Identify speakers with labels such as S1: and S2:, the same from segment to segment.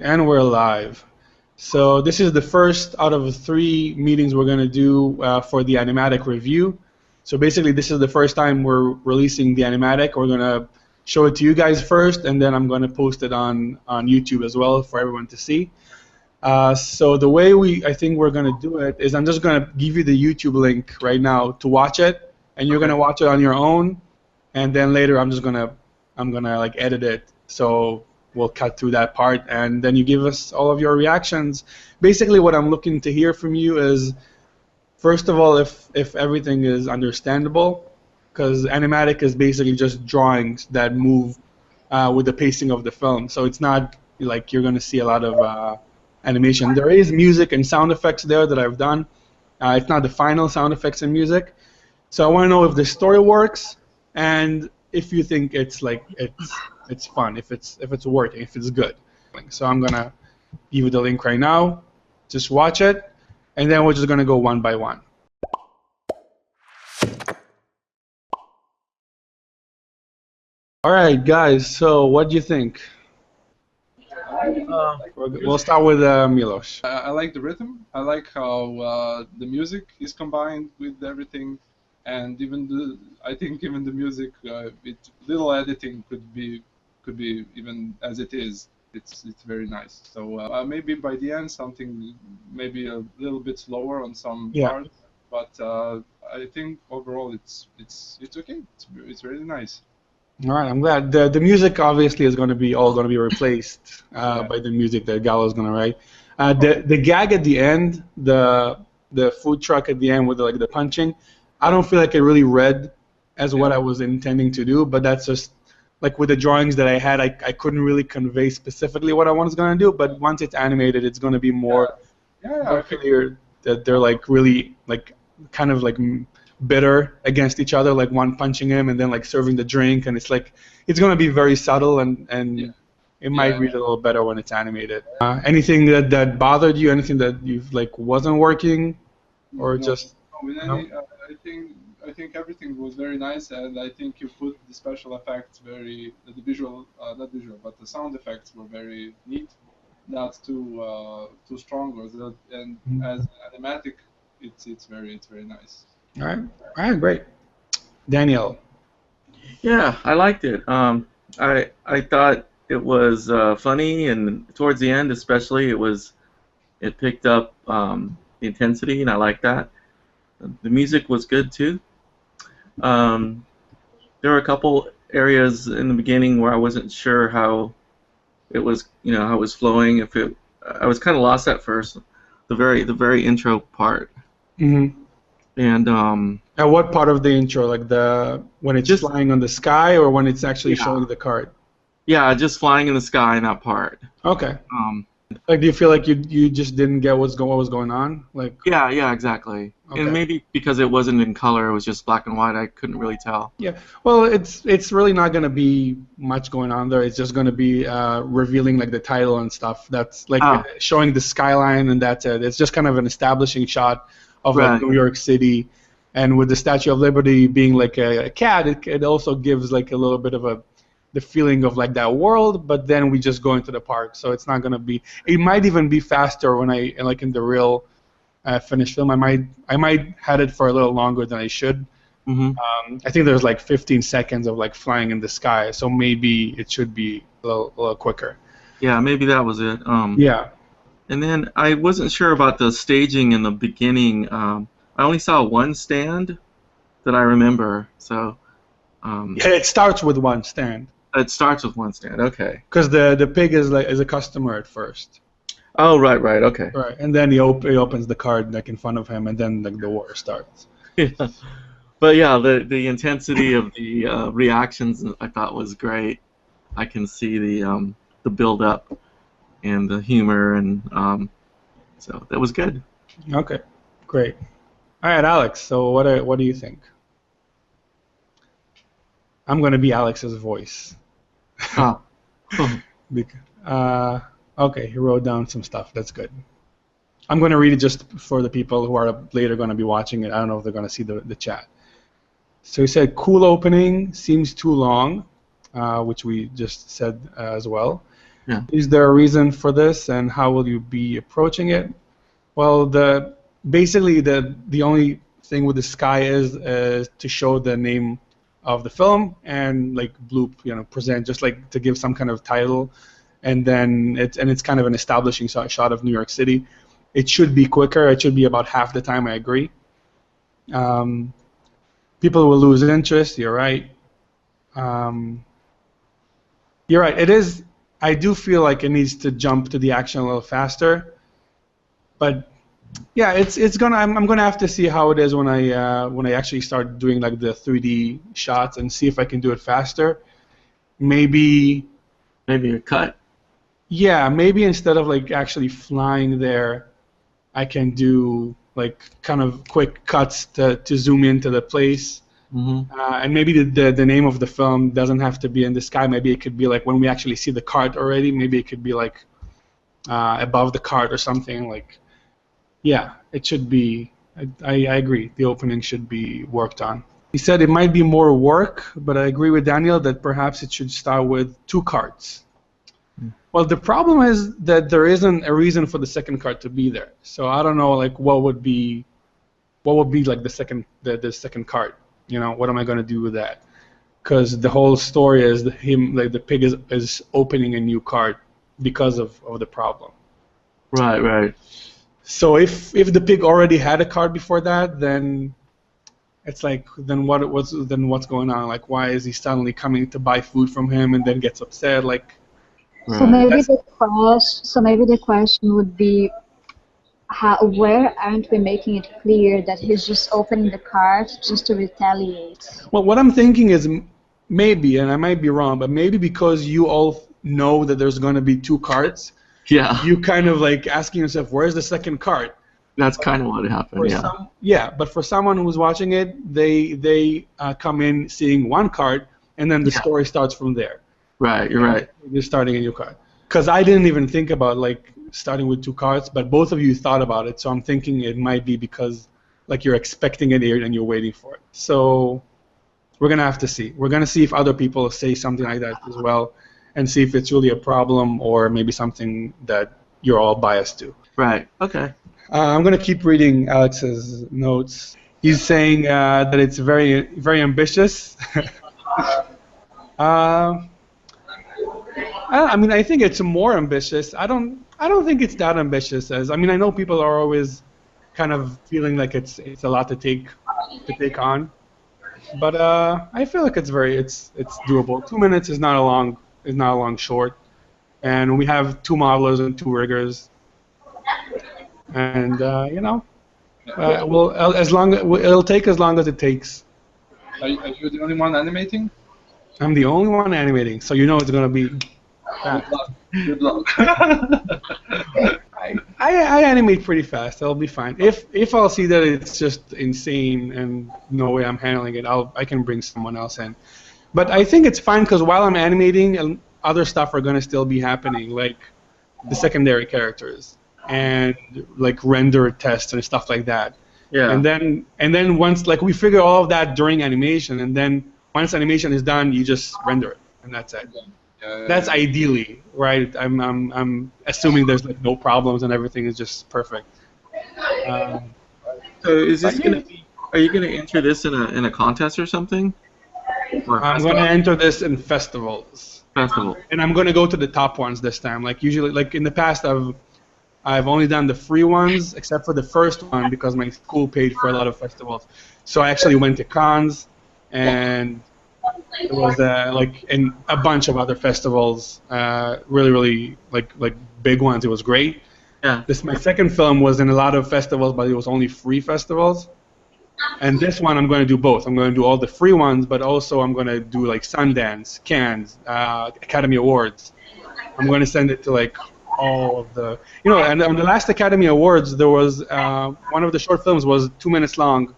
S1: And we're live. So this is the first out of 3 meetings we're going to do for the Animatic review. So basically this is the first time we're releasing the Animatic. We're going to show it to you guys first, and then I'm going to post it on YouTube as well for everyone to see. So the way I think we're going to do it is I'm just going to give you the YouTube link right now to watch it, and you're going to watch it on your own, and then later I'm gonna like edit it. So we'll cut through that part, and then you give us all of your reactions. Basically, what I'm looking to hear from you is, first of all, if everything is understandable, because Animatic is basically just drawings that move with the pacing of the film. So it's not like you're going to see a lot of animation. There is music and sound effects there that I've done. It's not the final sound effects and music. So I want to know if the story works, and if you think it's fun, if it's working, if it's good. So I'm gonna give you the link right now. Just watch it, and then we're just gonna go one by one. All right, guys. So what do you think? We'll start with Milos.
S2: I like the rhythm. I like how the music is combined with everything, and I think even the music, with little editing could be even as it is. It's very nice. So maybe by the end something maybe a little bit slower on some parts, but I think overall it's okay. It's really nice.
S1: All right, I'm glad. The music obviously is going to be replaced by the music that Gallo's going to write. The gag at the end, the food truck at the end with the punching, I don't feel like I really read as what I was intending to do, but that's just like with the drawings that I had, I couldn't really convey specifically what I was going to do, but once it's animated, it's going to be more clear that they're really kind of bitter against each other, like one punching him and then serving the drink, and it's going to be very subtle, and it might read a little better when it's animated. Anything that bothered you? Anything that you wasn't working, or just?
S2: No? I think everything was very nice, and I think you put the special effects the visual, not visual, but the sound effects were very neat, not too strong, and as animatic, it's very nice.
S1: All right, great. Daniel.
S3: Yeah, I liked it. I thought it was funny, and towards the end, especially, it picked up the intensity, and I liked that. The music was good too. There were a couple areas in the beginning where I wasn't sure how it was, how it was flowing. I was kind of lost at first, the very intro part.
S1: Mm-hmm.
S3: And
S1: at what part of the intro, when it's just flying on the sky, or when it's actually showing the card?
S3: Yeah, just flying in the sky in that part.
S1: Okay. Do you feel like you just didn't get what was going on?
S3: Yeah, exactly. Okay. And maybe because it wasn't in color, it was just black and white, I couldn't really tell.
S1: Yeah. Well, it's really not going to be much going on there. It's just going to be revealing the title and stuff. That's showing the skyline, and that's it. It's just kind of an establishing shot of New York City, and with the Statue of Liberty being a cat, it also gives a little bit of the feeling of that world, but then we just go into the park, so it's not going to be. It might even be faster when I in the real finished film. I might had it for a little longer than I should.
S3: Mm-hmm.
S1: I think there's 15 seconds of flying in the sky, so maybe it should be a little quicker.
S3: Yeah, maybe that was it.
S1: Yeah.
S3: And then I wasn't sure about the staging in the beginning. I only saw one stand that I remember, so.
S1: Yeah, it starts with one stand.
S3: It starts with one stand, okay.
S1: Because the pig is a customer at first.
S3: Oh, right, okay.
S1: Right, and then he opens the card in front of him, and then the war starts.
S3: Yeah. But yeah, the intensity of the reactions I thought was great. I can see the build up and the humor, and so that was good.
S1: Okay, great. All right, Alex. So what do you think? I'm going to be Alex's voice. Okay, he wrote down some stuff. That's good. I'm going to read it just for the people who are later going to be watching it. I don't know if they're going to see the chat. So he said, cool opening, seems too long, which we just said as well.
S3: Yeah.
S1: Is there a reason for this, and how will you be approaching it? Well, basically the only thing with the sky is to show the name of the film and like Bloop, present just like to give some kind of title, and then it's kind of an establishing shot of New York City. It should be quicker. It should be about half the time. I agree. People will lose interest. You're right. Um, you're right. It is. I do feel like it needs to jump to the action a little faster, but yeah, it's gonna. I'm gonna have to see how it is when I actually start doing like the 3D shots and see if I can do it faster. Maybe.
S3: Maybe a cut.
S1: Yeah, maybe instead of like actually flying there, I can do like kind of quick cuts to zoom into the place.
S3: Mm-hmm.
S1: And maybe the name of the film doesn't have to be in the sky. Maybe it could be like when we actually see the cart already. Maybe it could be like above the cart or something. Like, yeah, it should be. I agree. The opening should be worked on. He said it might be more work, but I agree with Daniel that perhaps it should start with 2 carts. Well, the problem is that there isn't a reason for the second cart to be there. So I don't know, like, what would be like the second cart. What am I going to do with that? Because the whole story is the pig is opening a new cart because of the problem.
S3: Right, right.
S1: So if the pig already had a cart before that, then it's like what's going on? Like, why is he suddenly coming to buy food from him and then gets upset? Like,
S4: so maybe the question would be, where aren't we making it clear that he's just opening the cart just to retaliate?
S1: Well, what I'm thinking is maybe, and I might be wrong, but maybe because you all know that there's going to be 2 carts,
S3: yeah,
S1: you kind of like asking yourself, where's the second cart?
S3: That's kind of what happened.
S1: Yeah. But for someone who's watching it, they come in seeing 1 cart, and then the story starts from there.
S3: Right, you're right.
S1: You're starting a new cart. Because I didn't even think about like starting with 2 carts, but both of you thought about it, so I'm thinking it might be because like you're expecting it and you're waiting for it. So we're gonna have to see. We're gonna see if other people say something like that as well, and see if it's really a problem or maybe something that you're all biased to.
S3: Right. Okay.
S1: I'm gonna keep reading Alex's notes. He's saying that it's very, very ambitious. I mean, I think it's more ambitious. I don't think it's that ambitious. I know people are always kind of feeling like it's a lot to take on, but I feel like it's doable. 2 minutes is not a long short, and we have 2 modelers and 2 riggers, and it'll take as long as it takes.
S2: Are you the only one animating?
S1: I'm the only one animating, so it's gonna be.
S2: Good luck.
S1: I animate pretty fast. I'll be fine. If I'll see that it's just insane and no way I'm handling it, I can bring someone else in. But I think it's fine because while I'm animating, other stuff are gonna still be happening, like the secondary characters and like render tests and stuff like that.
S3: Yeah.
S1: And then once we figure all of that during animation, and then once animation is done, you just render it, and that's it. That's ideally, right? I'm assuming there's no problems and everything is just perfect.
S3: So is this gonna be? Are you gonna enter this in a contest or something?
S1: I'm gonna enter this in festivals. And I'm gonna go to the top ones this time. Like usually, like in the past, I've only done the free ones, except for the first one because my school paid for a lot of festivals. So I actually went to cons, and it was in a bunch of other festivals, really like big ones. It was great.
S3: Yeah.
S1: My second film was in a lot of festivals, but it was only free festivals. And this one I'm going to do both. I'm going to do all the free ones, but also I'm going to do like Sundance, Cannes, Academy Awards. I'm going to send it to all of the, and on the last Academy Awards, there was one of the short films was 2 minutes long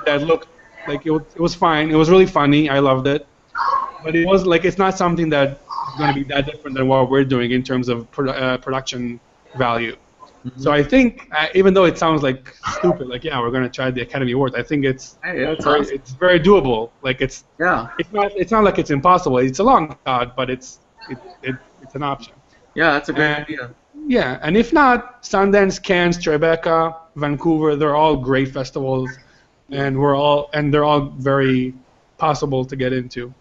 S1: that looked like it was fine. It was really funny. I loved it. But it was it's not something that is going to be that different than what we're doing in terms of production value. Mm-hmm. So I think, even though it sounds stupid, we're going to try the Academy Awards, I think it's very doable. It's not like it's impossible. It's a long shot, but it's it's an option.
S3: Yeah, that's a great
S1: And,
S3: idea.
S1: yeah, and if not, Sundance, Cannes, Tribeca, Vancouver, they're all great festivals, and they're all very possible to get into.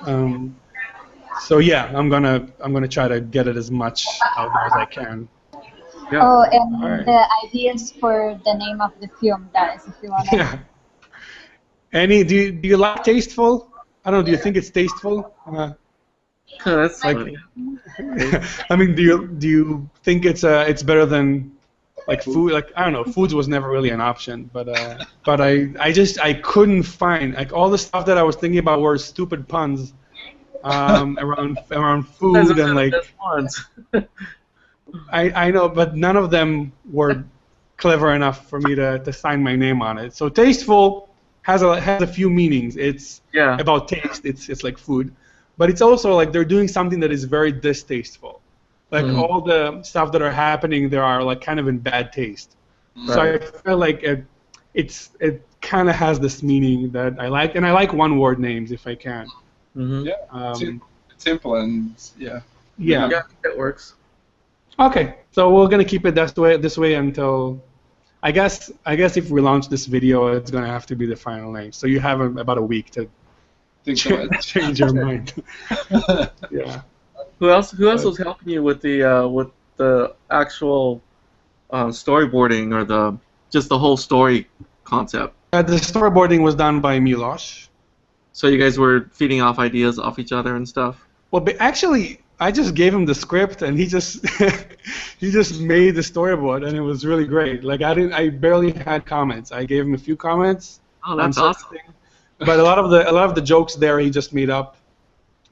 S1: Um, so yeah, I'm gonna try to get it as much out there as I can.
S3: Yeah.
S4: Oh,
S1: All
S4: and
S1: right.
S4: the ideas for the name of the film, guys, if you wanna.
S1: Yeah. Do you like Tasteful? I don't know. Do you think it's tasteful?
S3: That's
S1: Like,
S3: funny.
S1: I mean, do you think it's better than like food? Like, I don't know. Foods was never really an option, but I couldn't find like all the stuff that I was thinking about were stupid puns around
S3: Those
S1: food
S3: are
S1: and
S3: the
S1: like
S3: best ones.
S1: I know, but none of them were clever enough for me to sign my name on it. So Tasteful has a few meanings. It's
S3: Yeah.
S1: about taste. It's like food, but it's also like they're doing something that is very distasteful. Like all the stuff that are happening there are like kind of in bad taste. So I feel like it kind of has this meaning that I like, and I like one-word names if I can.
S3: Mm-hmm.
S2: Yeah, it's simple and yeah.
S1: Yeah.
S3: Yeah, I think that works.
S1: Okay, so we're gonna keep it this way until I guess if we launch this video, it's gonna have to be the final name. So you have about a week to
S2: Think about it.
S1: change your mind. Yeah.
S3: Who else was helping you with the actual storyboarding or just the whole story concept?
S1: The storyboarding was done by Melash.
S3: So you guys were feeding off ideas off each other and stuff?
S1: Well, but actually, I just gave him the script, and he just he just made the storyboard, and it was really great. Like I barely had comments. I gave him a few comments.
S3: Oh, that's
S1: on
S3: awesome.
S1: something, but a lot of the jokes there he just made up.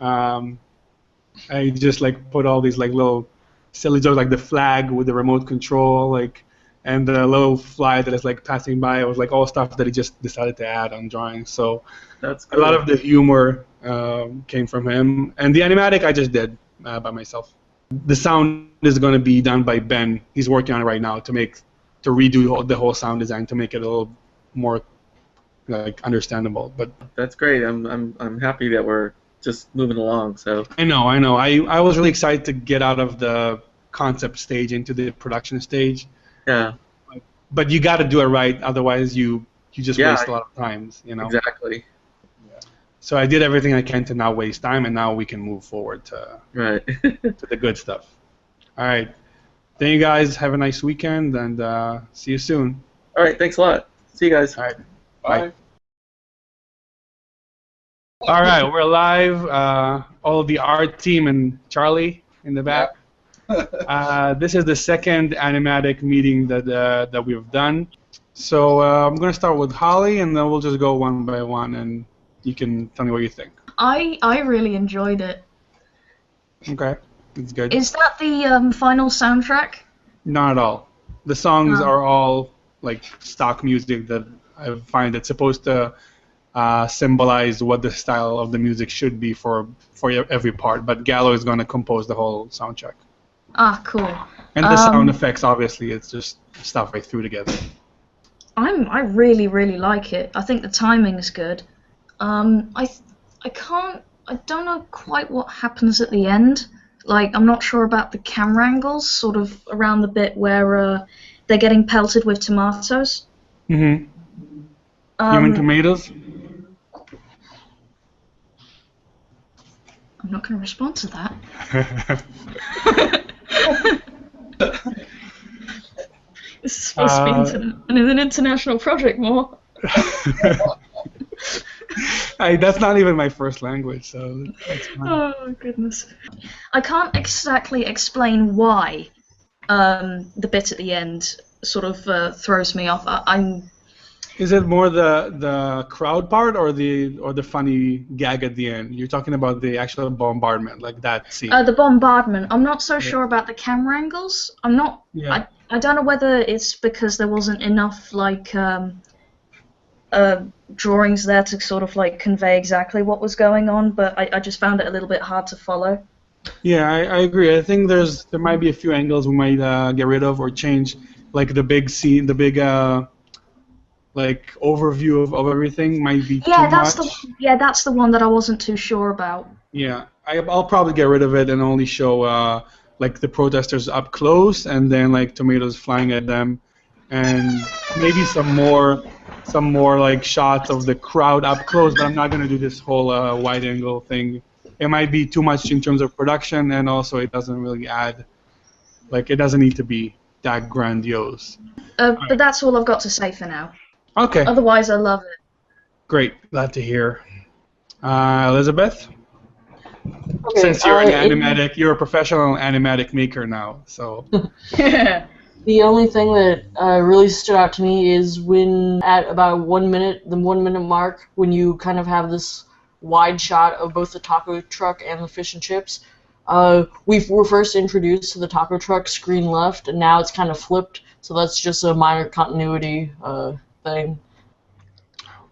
S1: I just like put all these like little silly jokes, like the flag with the remote control, like, and the little fly that is like passing by. It was like all stuff that he just decided to add on drawing. So
S3: That's
S1: a lot of the humor came from him, and the animatic I just did by myself. The sound is going to be done by Ben. He's working on it right now to redo the whole sound design to make it a little more like understandable. But
S3: That's great. I'm happy that we're just moving along. So
S1: I know. I was really excited to get out of the concept stage into the production stage.
S3: yeah,
S1: But you got to do it right, otherwise you just
S3: Yeah.
S1: waste a lot of times, you know.
S3: exactly.
S1: So I did everything I can to not waste time, and now we can move forward to
S3: Right.
S1: the good stuff. All right. Thank you guys. Have a nice weekend, and see you soon.
S3: All right. Thanks a lot. See you guys.
S1: All right.
S2: Bye.
S1: All right. We're live. All of the art team and Charlie in the back. This is the second animatic meeting that we've done. So I'm going to start with Holly, and then we'll just go one by one, and you can tell me what you think.
S5: I really enjoyed it.
S1: Okay. It's good.
S5: Is that the final soundtrack?
S1: Not at all. The songs
S5: Oh.
S1: are all like stock music that I find that's supposed to symbolize what the style of the music should be for every part. But Gallo is going to compose the whole soundtrack.
S5: Ah, cool.
S1: And the sound effects, obviously, it's just stuff I threw together.
S5: I really like it. I think the timing is good. I don't know quite what happens at the end. Like, I'm not sure about the camera angles, sort of around the bit where they're getting pelted with tomatoes.
S1: Mm-hmm. You mean tomatoes?
S5: I'm not going to respond to that. This is supposed to be an international project, more.
S1: That's not even my first language, so that's fine.
S5: Oh goodness. I can't exactly explain why the bit at the end sort of throws me off.
S1: Is it more the crowd part or the funny gag at the end? You're talking about the actual bombardment, like that scene.
S5: The bombardment. I'm not so sure about the camera angles. I'm not.
S1: Yeah.
S5: I don't know whether it's because there wasn't enough like drawings there to sort of like convey exactly what was going on, but I just found it a little bit hard to follow.
S1: Yeah, I agree. I think there might be a few angles we might get rid of or change, like the big scene, the big like overview of everything might be too much.
S5: That's the one that I wasn't too sure about.
S1: Yeah, I'll probably get rid of it and only show like the protesters up close, and then like tomatoes flying at them, and maybe some more like shots of the crowd up close. But I'm not gonna do this whole wide angle thing. It might be too much in terms of production, and also it doesn't really add. Like it doesn't need to be that grandiose.
S5: But that's all I've got to say for now.
S1: Okay.
S5: Otherwise, I love it.
S1: Great. Glad to hear. Elizabeth?
S6: Okay,
S1: Since you're an animatic, you're a professional animatic maker now, so.
S6: The only thing that really stood out to me is when at about 1 minute, the 1 minute mark, when you kind of have this wide shot of both the taco truck and the fish and chips. We were first introduced to the taco truck screen left, and now it's kind of flipped, so that's just a minor continuity thing.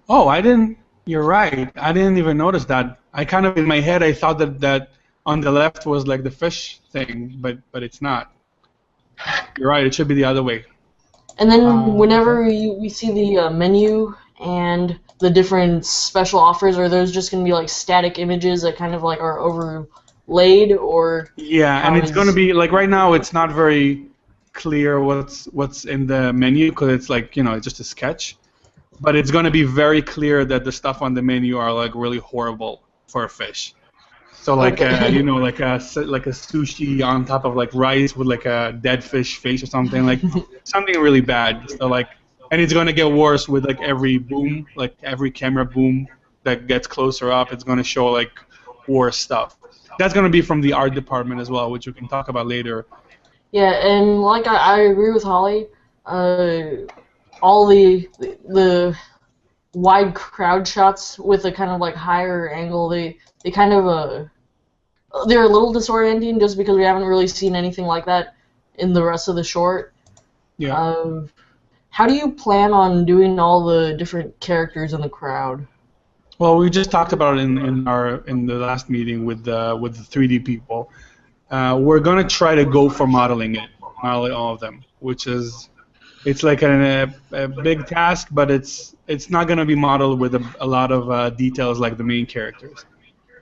S1: Oh, I didn't. You're right. I didn't even notice that. I kind of in my head I thought that on the left was like the fish thing, but it's not. You're right. It should be the other way.
S6: And then whenever we see the menu and the different special offers, are those just going to be like static images that kind of like are overlaid, or?
S1: Yeah, and it's going to be like right now it's not very clear what's in the menu because it's like it's just a sketch. But it's going to be very clear that the stuff on the menu are like really horrible for a fish. So like like a sushi on top of like rice with like a dead fish face or something, like something really bad. So like, and it's going to get worse with like every boom, like every camera boom that gets closer up, it's going to show like worse stuff. That's going to be from the art department as well, which we can talk about later.
S6: Yeah, and like I agree with Holly. All the wide crowd shots with a kind of like higher angle, they kind of they're a little disorienting just because we haven't really seen anything like that in the rest of the short.
S1: Yeah.
S6: How do you plan on doing all the different characters in the crowd?
S1: Well, we just talked about it in the last meeting with the 3D people. We're gonna try to go for modeling all of them, which is. It's like a big task, but it's not going to be modeled with a lot of details like the main characters.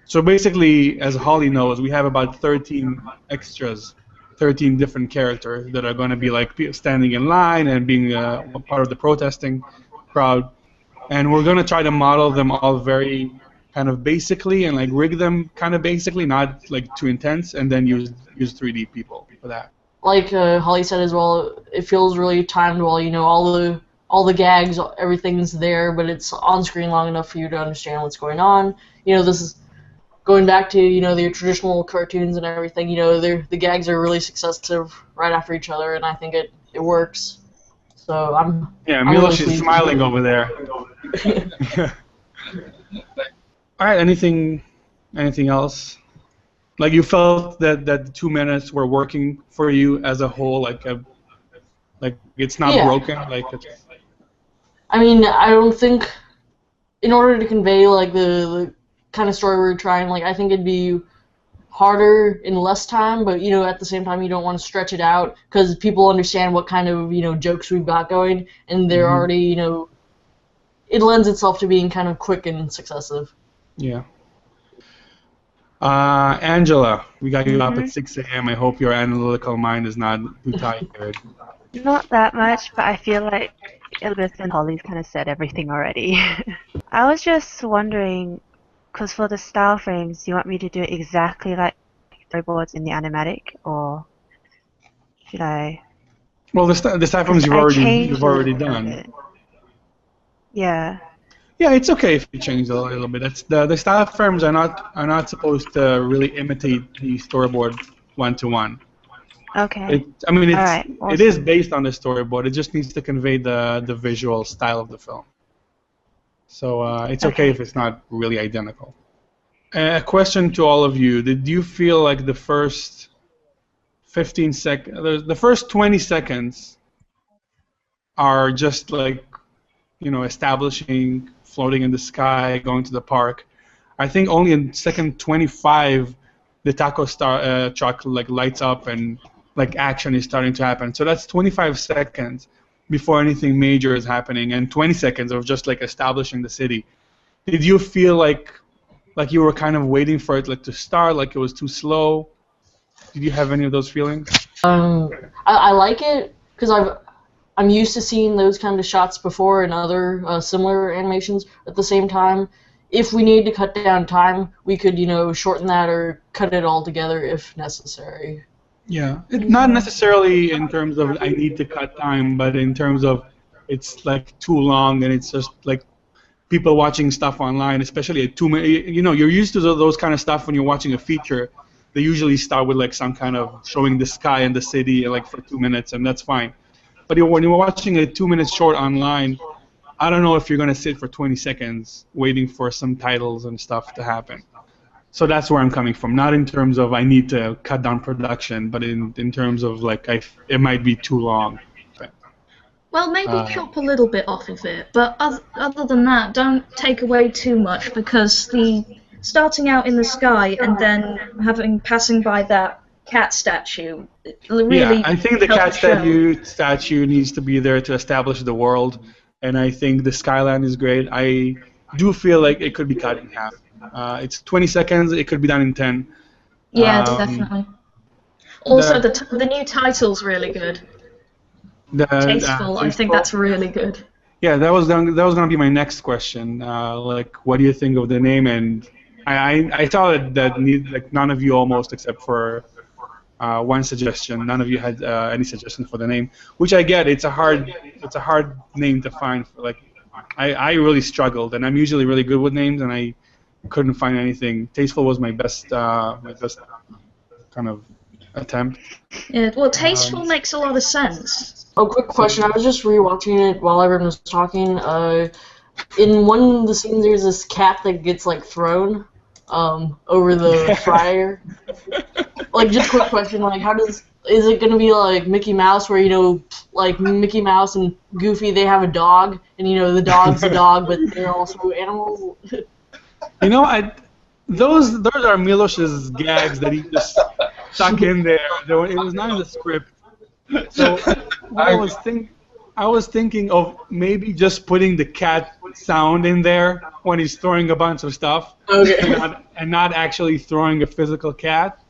S1: So basically, as Holly knows, we have about 13 extras, 13 different characters that are going to be like standing in line and being part of the protesting crowd. And we're going to try to model them all very kind of basically and like rig them kind of basically, not like too intense, and then use 3D people for that.
S6: Like Holly said as well, it feels really timed well. All the gags, everything's there, but it's on screen long enough for you to understand what's going on. This is going back to the traditional cartoons and everything. The gags are really successive right after each other, and I think it works. So I'm.
S1: Yeah, Melash is smiling over there. All right. Anything else? Like you felt that the 2 minutes were working for you as a whole, like it's not broken, like it's.
S6: I mean, I don't think, in order to convey like the kind of story we're trying, like I think it'd be harder in less time, but at the same time you don't want to stretch it out because people understand what kind of jokes we've got going, and they're already it lends itself to being kind of quick and successive.
S1: Yeah. Angela, we got you up at 6 a.m. I hope your analytical mind is not too tired.
S7: Not that much, but I feel like Elizabeth and Holly's kind of said everything already. I was just wondering, because for the style frames, do you want me to do it exactly like storyboards in the Animatic, or should I? Well,
S1: the style frames you've already done.
S7: Yeah.
S1: Yeah, it's okay if you change a little bit. The style frames are not supposed to really imitate the storyboard one-to-one.
S7: Okay.
S1: Awesome. It is based on the storyboard. It just needs to convey the visual style of the film. So it's okay if it's not really identical. A question to all of you: did you feel like the first 15 seconds, the first 20 seconds, are just like establishing, floating in the sky, going to the park? I think only in second 25 the taco truck like lights up and like action is starting to happen. So that's 25 seconds before anything major is happening, and 20 seconds of just like establishing the city. Did you feel like like you were kind of waiting for it like to start, like it was too slow? Did you have any of those feelings?
S6: I like it because I'm used to seeing those kind of shots before in other similar animations. At the same time, if we need to cut down time, we could, shorten that or cut it all together if necessary.
S1: Yeah, not necessarily in terms of I need to cut time, but in terms of it's like too long and it's just like people watching stuff online, especially at 2 minutes. You're used to those kind of stuff when you're watching a feature. They usually start with like some kind of showing the sky and the city like for 2 minutes, and that's fine. But when you're watching a 2 minute short online, I don't know if you're gonna sit for 20 seconds waiting for some titles and stuff to happen. So that's where I'm coming from. Not in terms of I need to cut down production, but in terms of like it might be too long.
S5: Well, maybe chop a little bit off of it, but other than that, don't take away too much, because the starting out in the sky and then passing by that cat statue really.
S1: Yeah, I think the cat statue needs to be there to establish the world, and I think the skyline is great. I do feel like it could be cut in half. It's 20 seconds. It could be done in 10.
S5: Yeah, definitely. Also, the new title's really good. Tasteful. I think that's really good.
S1: Yeah, that was gonna be my next question. Like, what do you think of the name? And I thought that none of you almost, except for one suggestion, none of you had any suggestion for the name, which I get. It's a hard name to find. I really struggled, and I'm usually really good with names, and I couldn't find anything. Tasteful was my best kind of attempt.
S5: Yeah, well, tasteful makes a lot of sense.
S6: Oh, quick question. I was just rewatching it while everyone was talking. In one of the scenes, there's this cat that gets like thrown over the fryer. Like, just quick question. Like, is it gonna be like Mickey Mouse, where like Mickey Mouse and Goofy, they have a dog, and the dog's a dog, but they're also animals?
S1: Those are Milosh's gags that he just stuck in there. It was not in the script. So I was thinking of maybe just putting the cat sound in there when he's throwing a bunch of stuff, and not actually throwing a physical cat.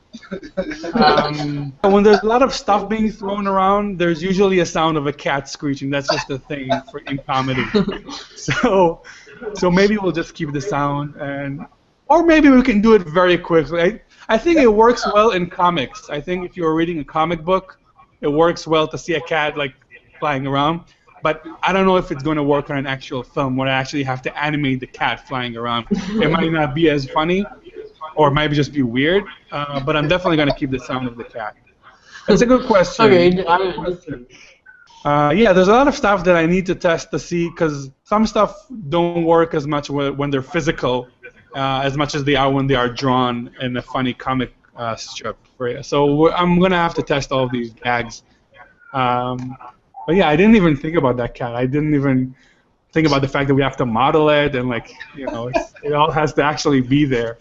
S1: When there's a lot of stuff being thrown around, there's usually a sound of a cat screeching. That's just a thing in comedy. So maybe we'll just keep the sound, or maybe we can do it very quickly. I think it works well in comics. I think if you're reading a comic book, it works well to see a cat like flying around. But I don't know if it's going to work on an actual film where I actually have to animate the cat flying around. It might not be as funny, or it might just be weird. But I'm definitely going to keep the sound of the cat. That's a good question.
S6: Okay.
S1: Yeah, there's a lot of stuff that I need to test to see, because some stuff don't work as much when they're physical, as much as they are when they are drawn in a funny comic strip. So I'm going to have to test all of these gags. But yeah, I didn't even think about that cat. I didn't even think about the fact that we have to model it, and it all has to actually be there.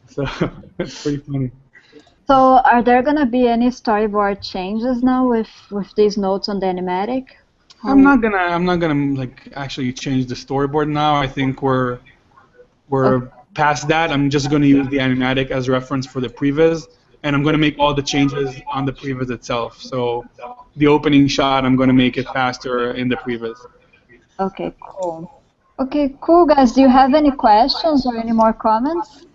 S1: So it's pretty funny.
S4: So are there gonna be any storyboard changes now with these notes on the animatic?
S1: I'm not gonna actually change the storyboard now. I think we're past that. I'm just gonna use the animatic as reference for the previs, and I'm gonna make all the changes on the previs itself. So the opening shot, I'm gonna make it faster in the previs.
S4: Okay, cool. Okay, cool, guys. Do you have any questions or any more comments?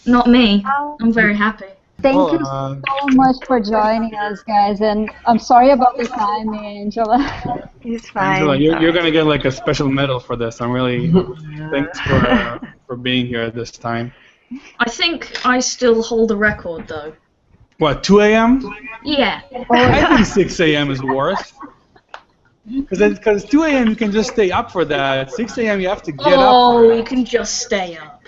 S5: Not me. I'm very happy.
S4: Thank you so much for joining us, guys, and I'm sorry about the timing, Angela.
S7: It's fine.
S1: Angela, you're gonna get like a special medal for this. I'm really thanks for being here at this time.
S5: I think I still hold the record, though.
S1: What, 2 a.m.?
S5: Yeah.
S1: I think 6 a.m. is worse. Because 2 a.m. you can just stay up for that. 6 a.m. you have to get up.
S5: Oh, you can just stay up.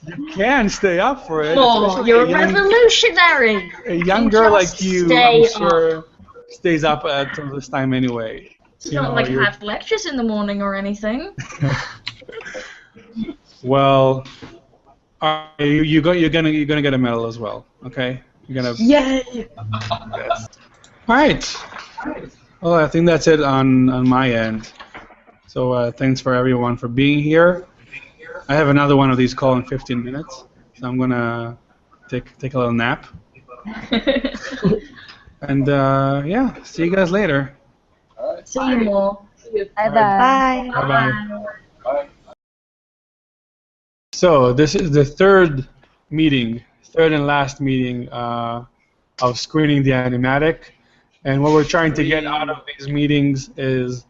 S1: You can stay up for it.
S5: Oh, you're a revolutionary.
S1: A young girl like you, I'm sure, stays up until this time anyway.
S5: It's not like I have lectures in the morning or anything.
S1: Well, you're gonna get a medal as well. Okay, you're gonna.
S6: Yay!
S1: Yes. All right. Well, I think that's it on my end. So thanks for everyone for being here. I have another one of these call in 15 minutes, so I'm gonna take a little nap. And yeah, see you guys later.
S2: All right.
S5: See you more.
S4: Bye bye.
S7: Bye.
S1: Bye bye.
S2: Bye.
S1: So this is the third and last meeting of screening the animatic, and what we're trying to get out of these meetings is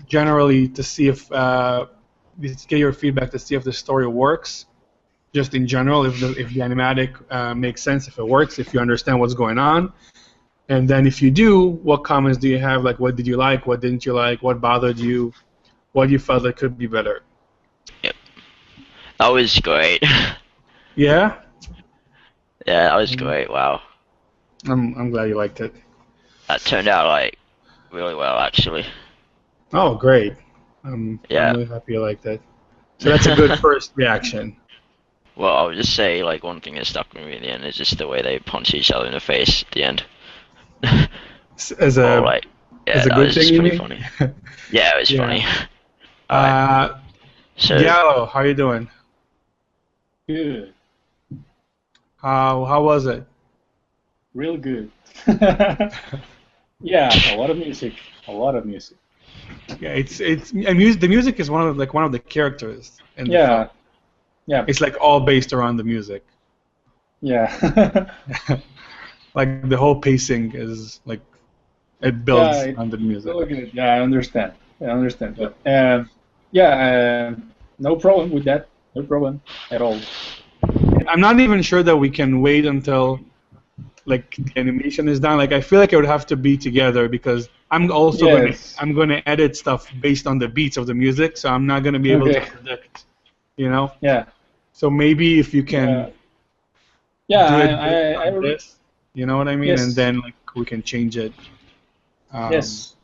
S1: generally to see if get your feedback to see if the story works, just in general, if the animatic makes sense, if it works, if you understand what's going on, and then if you do, what comments do you have? Like, what did you like? What didn't you like? What bothered you? What you felt that could be better?
S8: That was great.
S1: Yeah.
S8: Yeah, that was great. Wow,
S1: I'm glad you liked it.
S8: that turned out like really well, actually.
S1: Oh, great. I'm really happy you liked it. So that's a good first reaction.
S8: Well, I would just say like one thing that stuck with me in the end is just the way they punch each other in the face at the end.
S1: As a
S8: Like, yeah,
S1: as a
S8: that
S1: good
S8: was
S1: thing,
S8: just
S1: you
S8: pretty
S1: mean?
S8: funny. Yeah, it was
S1: Yeah.
S8: funny. Alright, so
S1: Gallo, how you doing?
S9: Good.
S1: How was it?
S9: Real good. Yeah, a lot of music. A lot of music.
S1: Yeah, the music is one of the characters in the
S9: Yeah.
S1: film.
S9: Yeah.
S1: It's like all based around the music.
S9: Yeah.
S1: Like the whole pacing is like it builds
S9: Yeah,
S1: on the music.
S9: Really good. Yeah, I understand. But yeah, no problem with that. No problem at all.
S1: I'm not even sure that we can wait until like the animation is done. Like I feel like it would have to be together because I'm also
S9: Yes.
S1: gonna edit stuff based on the beats of the music, so I'm not gonna be able to
S9: Okay.
S1: predict, you know.
S9: Yeah.
S1: So maybe if you can
S9: Yeah,
S1: do it
S9: I
S1: like this, you know what I mean,
S9: Yes.
S1: and then like we can change it.
S9: yes.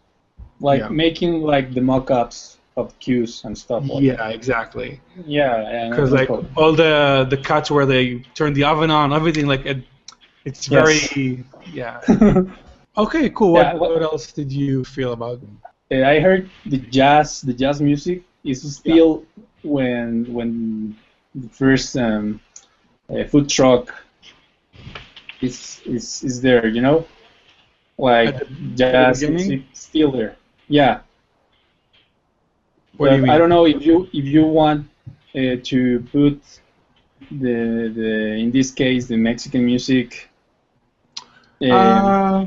S9: Like
S1: yeah.
S9: making like the mock-ups of cues and stuff like that.
S1: Yeah, exactly.
S9: Yeah,
S1: Because
S9: no
S1: like
S9: problem.
S1: all the cuts where they turn the oven on, everything like it's
S9: Yes.
S1: very Okay, cool.
S9: Yeah,
S1: What else did you feel about?
S9: I heard the jazz music is still when the first food truck is there, you know, like
S1: At the
S9: jazz
S1: beginning?
S9: music still there. Yeah.
S1: What do you mean?
S9: I don't know if you want to put the in this case the Mexican music. Yeah.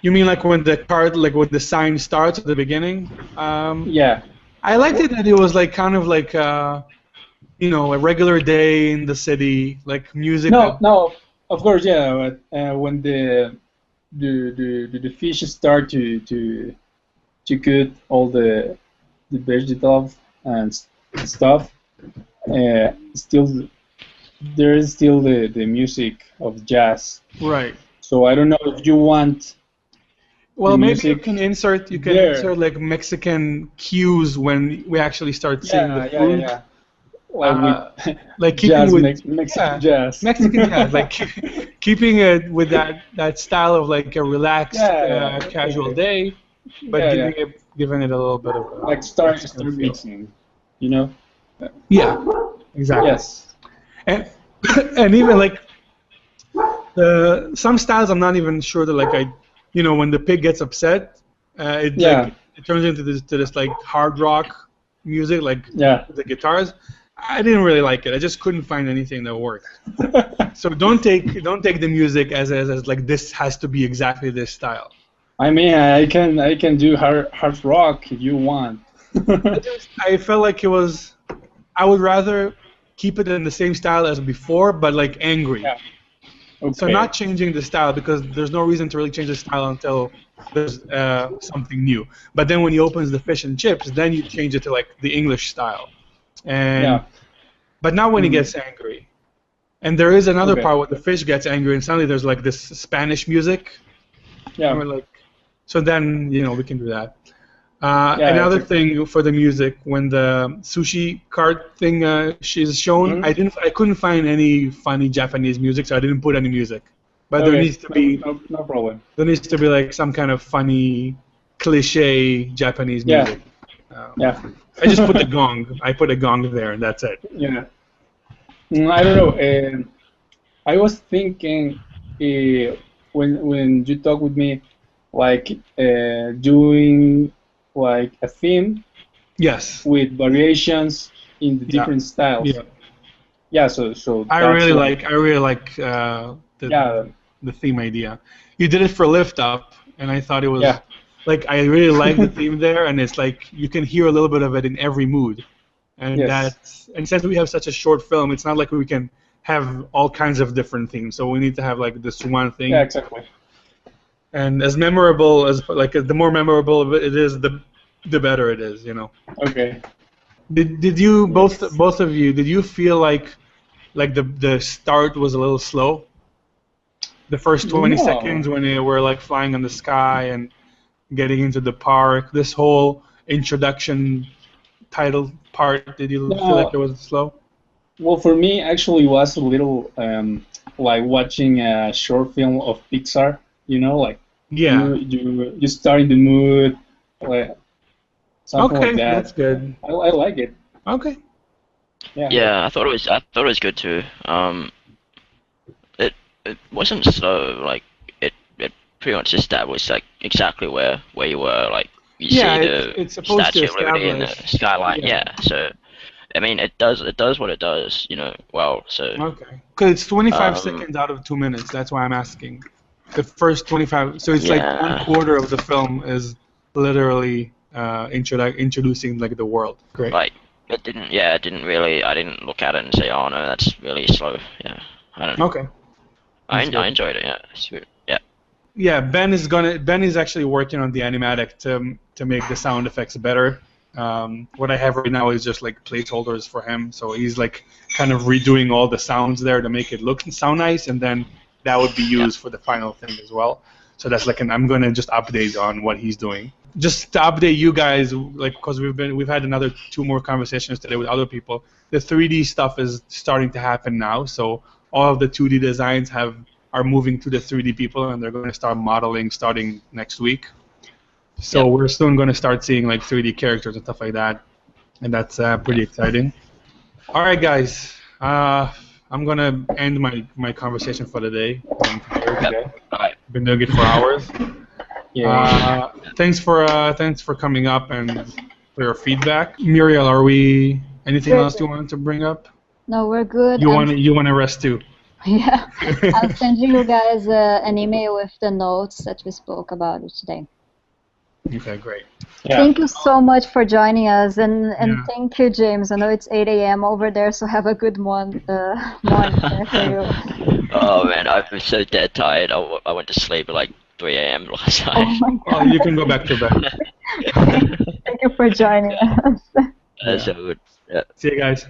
S1: You mean like when the card, like when the sign starts at the beginning?
S9: Yeah.
S1: I liked it that it was like kind of like you know, a regular day in the city, like music.
S9: No, of course, yeah. But when the fish start to cook all the vegetables and stuff, still there is still the music of jazz.
S1: Right.
S9: So I don't know if you want.
S1: Well,
S9: the
S1: maybe you
S9: music
S1: can insert
S9: there.
S1: like Mexican cues when we actually start seeing the food.
S9: Yeah. Like with
S1: Like keeping
S9: jazz,
S1: with
S9: Mexican jazz.
S1: Mexican jazz, like keeping it with that style of like a relaxed, casual day, but giving it a little bit of
S9: like start
S1: Mexican feel.
S9: mixing, you know.
S1: Yeah, exactly.
S9: Yes.
S1: And even like some styles, I'm not even sure that like you know, when the pig gets upset, like, it turns into this like hard rock music, like the guitars. I didn't really like it. I just couldn't find anything that worked. So don't take the music as like this has to be exactly this style.
S9: I mean, I can do hard rock if you want.
S1: I felt like it was. I would rather keep it in the same style as before, but like angry.
S9: Yeah. Okay.
S1: So not changing the style because there's no reason to really change the style until there's something new. But then when he opens the fish and chips, then you change it to like the English style. And but not when he gets angry. And there is another part where the fish gets angry and suddenly there's like this Spanish music.
S9: Yeah.
S1: And we're like, so then you know we can do that. Another thing for the music, when the sushi cart thing is shown, I couldn't find any funny Japanese music, so I didn't put any music. But there needs to be
S9: no problem.
S1: There needs to be like some kind of funny cliche Japanese
S9: Yeah.
S1: music.
S9: Yeah.
S1: I just put the gong. I put a gong there, and that's it.
S9: Yeah. I don't know. I was thinking when you talk with me, like doing like a theme
S1: Yes.
S9: with variations in the
S1: Yeah.
S9: different styles.
S1: Yeah.
S9: Yeah. So
S1: I
S9: that's
S1: really
S9: like,
S1: like
S9: yeah.
S1: the theme idea. You did it for Lift Up, and I thought it was
S9: Yeah.
S1: like I really like the theme there, and it's like you can hear a little bit of it in every mood, and
S9: Yes.
S1: and since we have such a short film, it's not like we can have all kinds of different themes. So we need to have like this one thing.
S9: Yeah. Exactly.
S1: And as memorable as like the more memorable it is, the better it is. You know.
S9: Okay.
S1: Did you both of you did you feel like the start was a little slow? The first 20
S9: No.
S1: seconds when they were like flying on the sky and getting into the park, this whole introduction title part, did you feel like it was slow?
S9: Well, for me, actually, it was a little like watching a short film of Pixar. You know, like
S1: Yeah.
S9: you start in the mood, like something
S1: Okay,
S9: like that.
S1: that's good.
S9: I like it.
S1: Okay.
S9: Yeah.
S8: Yeah, I thought it was good too. It wasn't slow. Like it pretty much established like exactly where you were. Like you
S1: Yeah,
S8: see the
S1: it's supposed to
S8: Statue of Liberty and the
S1: establish.
S8: skyline.
S1: Yeah.
S8: Yeah. So I mean, it does what it does. You know, well. So
S1: Okay. Because it's 25
S8: Um,
S1: seconds out of 2 minutes. That's why I'm asking. The first 25. So it's like
S8: Yeah.
S1: 1/4 of the film is literally introducing like the world. Great.
S8: like it didn't. Yeah, it didn't really. I didn't look at it and say, oh no, that's really slow. Yeah. I don't know.
S1: Okay.
S8: I
S1: That's good.
S8: enjoyed it. Yeah. It's good. Yeah.
S1: Yeah, Ben is actually working on the Animatic to make the sound effects better. What I have right now is just like placeholders for him, so he's like kind of redoing all the sounds there to make it look and sound nice, and then that would be used for the final thing as well. So that's like I'm gonna just update on what he's doing. Just to update you guys, like because we've had another 2 more conversations today with other people. The 3D stuff is starting to happen now, so all of the 2D designs are moving to the 3D people, and they're going to start modeling starting next week. So
S8: Yep.
S1: we're soon going to start seeing like 3D characters and stuff like that, and that's pretty exciting. All right, guys. I'm going to end my conversation for the day.
S9: Okay.
S8: All right.
S1: Been doing it for hours.
S9: Yeah.
S1: Thanks for coming up and for your feedback. Muriel, are we anything
S4: Good.
S1: else you wanted to bring up?
S4: No, we're good.
S1: You want to rest too?
S4: Yeah. I'll send you guys an email with the notes that we spoke about it today.
S1: Okay, great.
S9: Yeah.
S4: Thank you so much for joining us, and
S1: Yeah.
S4: thank you, James. I know it's 8 a.m. over there, so have a good morning there for you.
S8: Oh man, I've been so dead tired. I went to sleep at like 3 a.m. last
S4: Oh
S8: night.
S4: my
S1: Well,
S4: God.
S1: you can go back to bed.
S4: Thank you for joining us.
S8: So good. Yeah.
S1: See you guys.